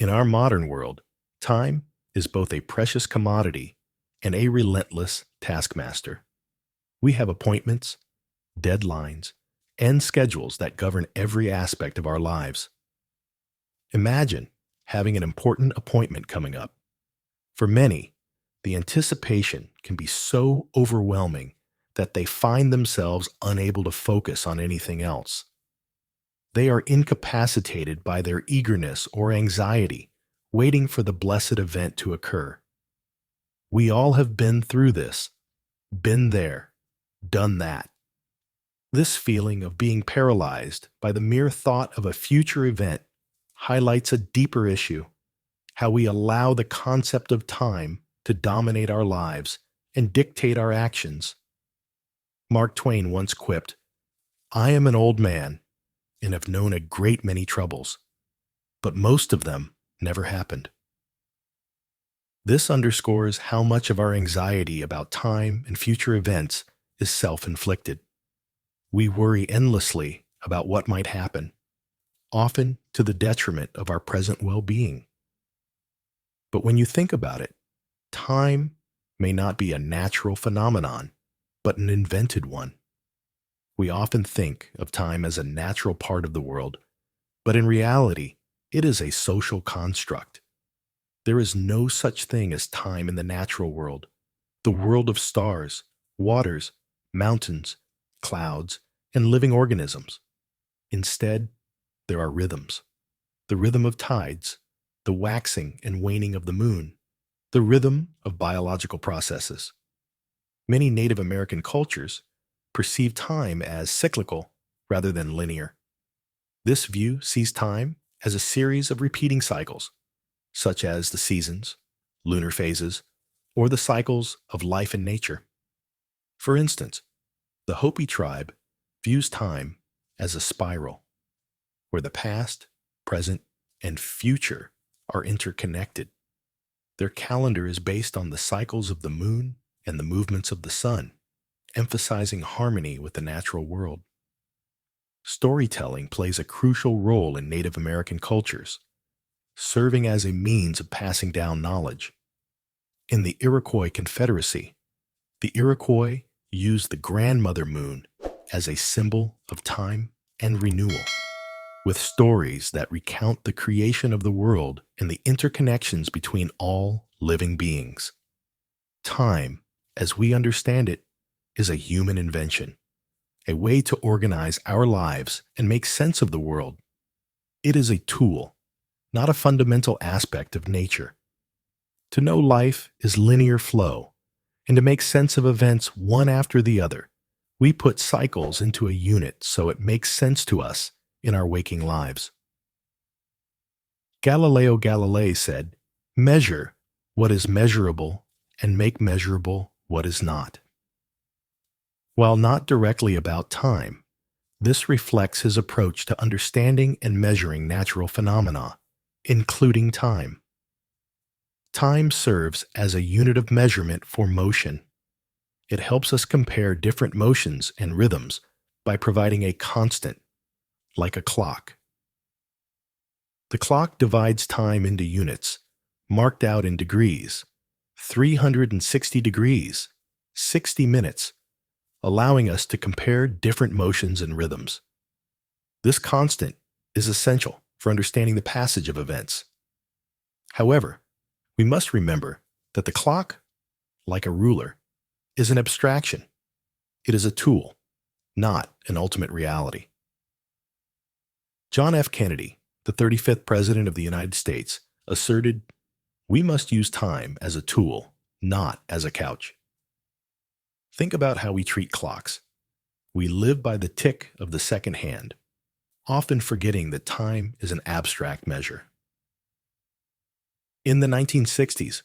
In our modern world, time is both a precious commodity and a relentless taskmaster. We have appointments, deadlines, and schedules that govern every aspect of our lives. Imagine having an important appointment coming up. For many, the anticipation can be so overwhelming that they find themselves unable to focus on anything else. They are incapacitated by their eagerness or anxiety, waiting for the blessed event to occur. We all have been through this, been there, done that. This feeling of being paralyzed by the mere thought of a future event highlights a deeper issue: how we allow the concept of time to dominate our lives and dictate our actions. Mark Twain once quipped, "I am an old man and have known a great many troubles, but most of them never happened." This underscores how much of our anxiety about time and future events is self-inflicted. We worry endlessly about what might happen, often to the detriment of our present well-being. But when you think about it, time may not be a natural phenomenon, but an invented one. We often think of time as a natural part of the world, but in reality, it is a social construct. There is no such thing as time in the natural world, the world of stars, waters, mountains, clouds, and living organisms. Instead, there are rhythms: the rhythm of tides, the waxing and waning of the moon, the rhythm of biological processes. Many Native American cultures perceive time as cyclical rather than linear. This view sees time as a series of repeating cycles, such as the seasons, lunar phases, or the cycles of life and nature. For instance, the Hopi tribe views time as a spiral, where the past, present, and future are interconnected. Their calendar is based on the cycles of the moon and the movements of the sun, emphasizing harmony with the natural world. Storytelling plays a crucial role in Native American cultures, serving as a means of passing down knowledge. In the Iroquois Confederacy, the Iroquois used the grandmother moon as a symbol of time and renewal, with stories that recount the creation of the world and the interconnections between all living beings. Time, as we understand it, is a human invention, a way to organize our lives and make sense of the world. It is a tool, not a fundamental aspect of nature. To know life is linear flow, and to make sense of events one after the other, we put cycles into a unit so it makes sense to us in our waking lives. Galileo Galilei said, "Measure what is measurable and make measurable what is not." While not directly about time, this reflects his approach to understanding and measuring natural phenomena, including time. Time serves as a unit of measurement for motion. It helps us compare different motions and rhythms by providing a constant, like a clock. The clock divides time into units, marked out in degrees: 360 degrees, 60 minutes, allowing us to compare different motions and rhythms. This constant is essential for understanding the passage of events. However, we must remember that the clock, like a ruler, is an abstraction. It is a tool, not an ultimate reality. John F. Kennedy, the 35th President of the United States, asserted, "We must use time as a tool, not as a couch." Think about how we treat clocks. We live by the tick of the second hand, often forgetting that time is an abstract measure. In the 1960s,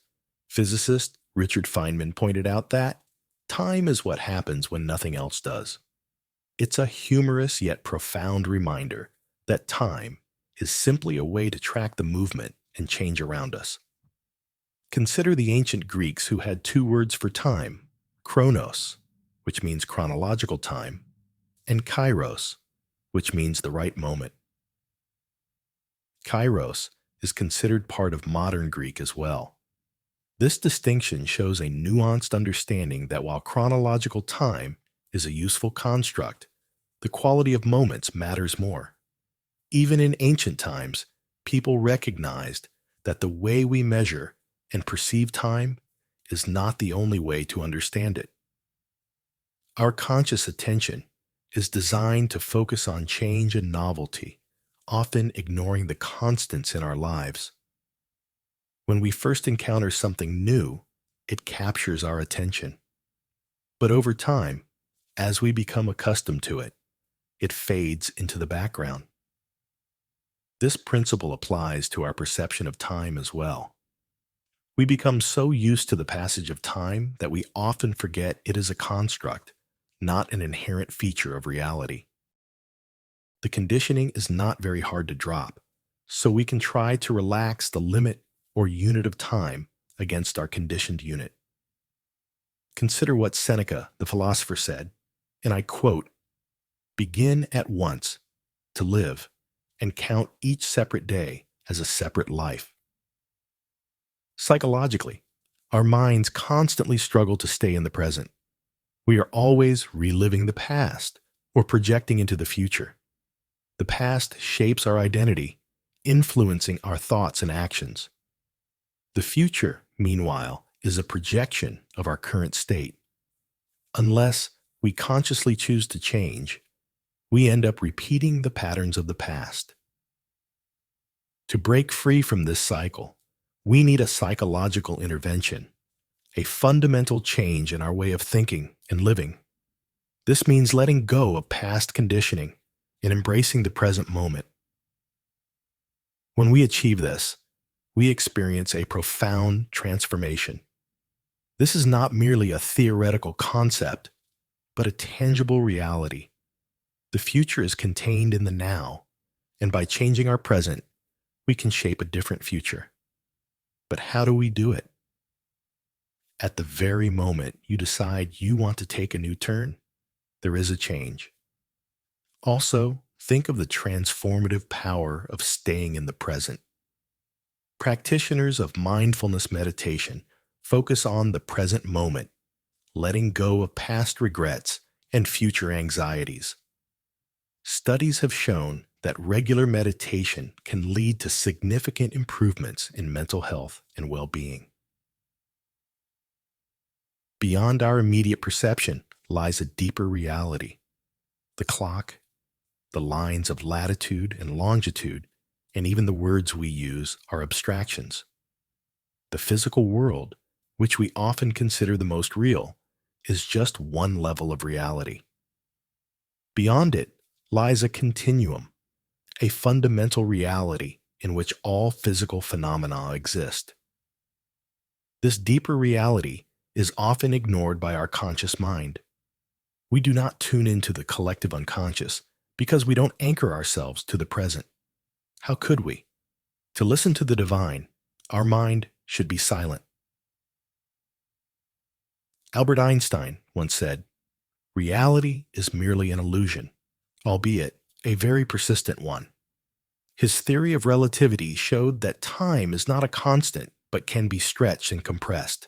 physicist Richard Feynman pointed out that time is what happens when nothing else does. It's a humorous yet profound reminder that time is simply a way to track the movement and change around us. Consider the ancient Greeks, who had two words for time: chronos, which means chronological time, and kairos, which means the right moment. Kairos is considered part of modern Greek as well. This distinction shows a nuanced understanding that while chronological time is a useful construct, the quality of moments matters more. Even in ancient times, people recognized that the way we measure and perceive time is not the only way to understand it. Our conscious attention is designed to focus on change and novelty, often ignoring the constants in our lives. When we first encounter something new, it captures our attention. But over time, as we become accustomed to it, it fades into the background. This principle applies to our perception of time as well. We become so used to the passage of time that we often forget it is a construct, not an inherent feature of reality. The conditioning is not very hard to drop, so we can try to relax the limit or unit of time against our conditioned unit. Consider what Seneca, the philosopher, said, and I quote, "Begin at once to live and count each separate day as a separate life." Psychologically, our minds constantly struggle to stay in the present. We are always reliving the past or projecting into the future. The past shapes our identity, influencing our thoughts and actions. The future, meanwhile, is a projection of our current state. Unless we consciously choose to change, we end up repeating the patterns of the past. To break free from this cycle, we need a psychological intervention, a fundamental change in our way of thinking and living. This means letting go of past conditioning and embracing the present moment. When we achieve this, we experience a profound transformation. This is not merely a theoretical concept, but a tangible reality. The future is contained in the now, and by changing our present, we can shape a different future. But how do we do it? At the very moment you decide you want to take a new turn, there is a change. Also, think of the transformative power of staying in the present. Practitioners of mindfulness meditation focus on the present moment, letting go of past regrets and future anxieties. Studies have shown that regular meditation can lead to significant improvements in mental health and well-being. Beyond our immediate perception lies a deeper reality. The clock, the lines of latitude and longitude, and even the words we use are abstractions. The physical world, which we often consider the most real, is just one level of reality. Beyond it lies a continuum, a fundamental reality in which all physical phenomena exist. This deeper reality is often ignored by our conscious mind. We do not tune into the collective unconscious because we don't anchor ourselves to the present. How could we? To listen to the divine, our mind should be silent. Albert Einstein once said, "Reality is merely an illusion, albeit a very persistent one." His theory of relativity showed that time is not a constant but can be stretched and compressed.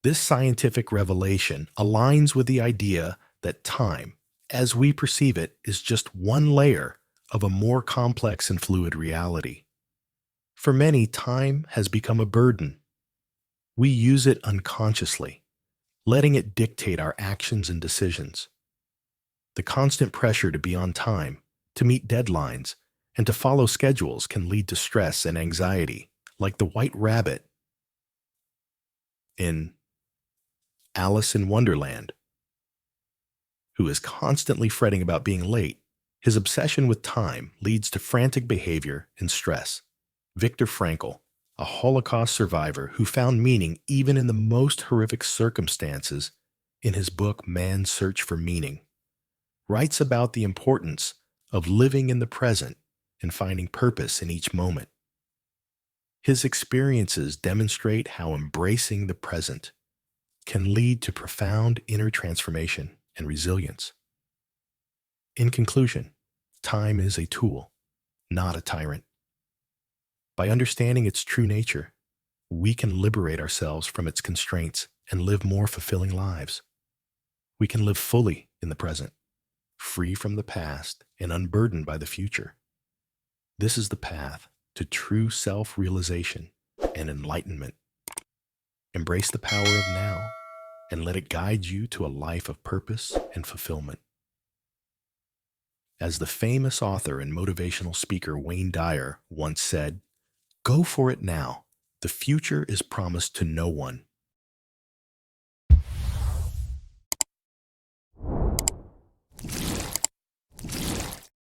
This scientific revelation aligns with the idea that time, as we perceive it, is just one layer of a more complex and fluid reality. For many, time has become a burden. We use it unconsciously, letting it dictate our actions and decisions. The constant pressure to be on time, to meet deadlines, and to follow schedules can lead to stress and anxiety, like the white rabbit in Alice in Wonderland, who is constantly fretting about being late. His obsession with time leads to frantic behavior and stress. Viktor Frankl, a Holocaust survivor who found meaning even in the most horrific circumstances, in his book Man's Search for Meaning, writes about the importance of living in the present and finding purpose in each moment. His experiences demonstrate how embracing the present can lead to profound inner transformation and resilience. In conclusion, time is a tool, not a tyrant. By understanding its true nature, we can liberate ourselves from its constraints and live more fulfilling lives. We can live fully in the present, free from the past and unburdened by the future. This is the path to true self-realization and enlightenment. Embrace the power of now and let it guide you to a life of purpose and fulfillment. As the famous author and motivational speaker Wayne Dyer once said, "Go for it now. The future is promised to no one.